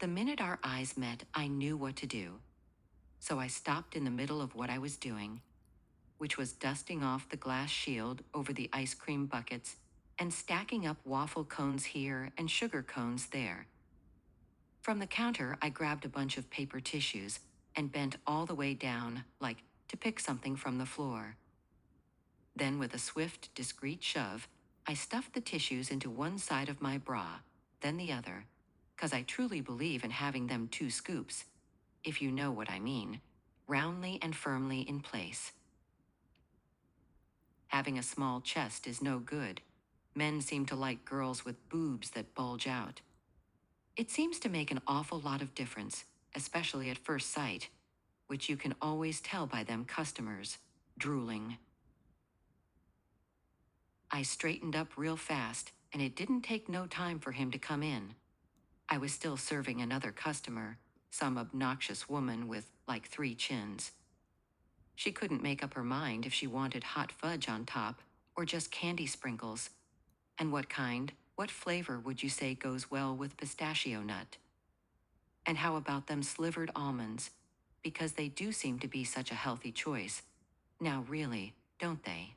The minute our eyes met, I knew what to do. So I stopped in the middle of what I was doing, which was dusting off the glass shield over the ice cream buckets and stacking up waffle cones here and sugar cones there. From the counter, I grabbed a bunch of paper tissues and bent all the way down, like to pick something from the floor. Then, with a swift, discreet shove, I stuffed the tissues into one side of my bra, then the other, 'cause I truly believe in having them 2 scoops, if you know what I mean, roundly and firmly in place. Having a small chest is no good. Men seem to like girls with boobs that bulge out. It seems to make an awful lot of difference, especially at first sight, which you can always tell by them customers, drooling. I straightened up real fast, and it didn't take no time for him to come in. I was still serving another customer, some obnoxious woman with like 3 chins. She couldn't make up her mind if she wanted hot fudge on top or just candy sprinkles. And what kind, what flavor would you say goes well with pistachio nut? And how about them slivered almonds? Because they do seem to be such a healthy choice. Now really, don't they?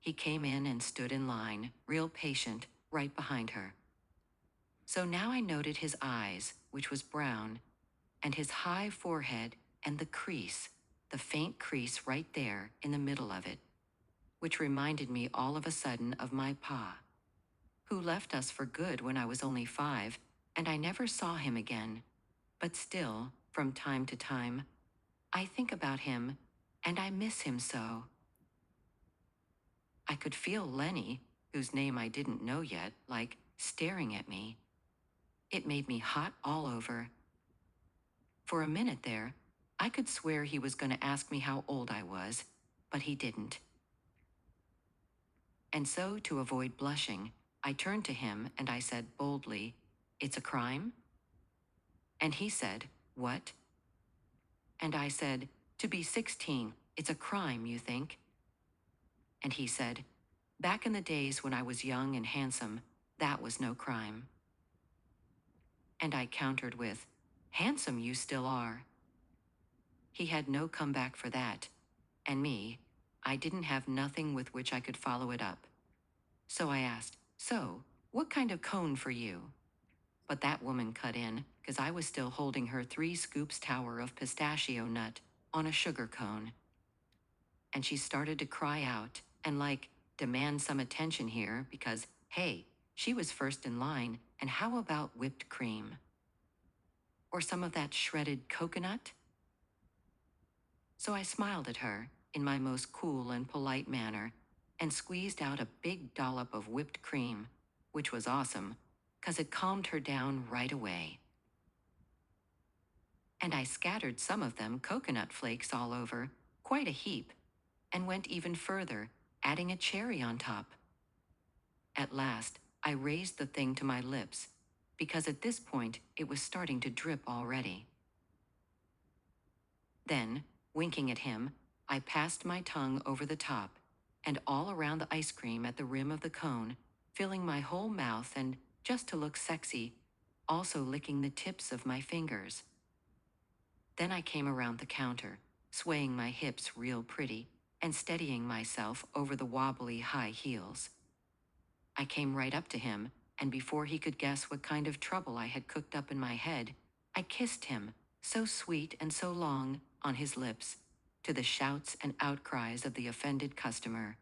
He came in and stood in line, real patient, right behind her. So now I noted his eyes, which was brown, and his high forehead and the crease, the faint crease right there in the middle of it, which reminded me all of a sudden of my pa, who left us for good when I was only 5, and I never saw him again. But still, from time to time, I think about him, and I miss him so. I could feel Lenny, whose name I didn't know yet, like staring at me. It made me hot all over. For a minute there, I could swear he was going to ask me how old I was, but he didn't. And so, to avoid blushing, I turned to him and I said boldly, "It's a crime?" And he said, "What?" And I said, "To be 16, it's a crime, you think?" And he said, "Back in the days when I was young and handsome, that was no crime." And I countered with, "Handsome you still are." He had no comeback for that, and me, I didn't have nothing with which I could follow it up. So I asked, "So, what kind of cone for you?" But that woman cut in, 'cause I was still holding her 3 scoops tower of pistachio nut on a sugar cone. And she started to cry out and like demand some attention here because, hey, she was first in line, and how about whipped cream? Or some of that shredded coconut? So I smiled at her in my most cool and polite manner and squeezed out a big dollop of whipped cream, which was awesome, 'cause it calmed her down right away. And I scattered some of them coconut flakes all over, quite a heap, and went even further, adding a cherry on top. At last, I raised the thing to my lips, because at this point it was starting to drip already. Then, winking at him, I passed my tongue over the top and all around the ice cream at the rim of the cone, filling my whole mouth and, just to look sexy, also licking the tips of my fingers. Then I came around the counter, swaying my hips real pretty and steadying myself over the wobbly high heels. I came right up to him, and before he could guess what kind of trouble I had cooked up in my head, I kissed him, so sweet and so long, on his lips, to the shouts and outcries of the offended customer.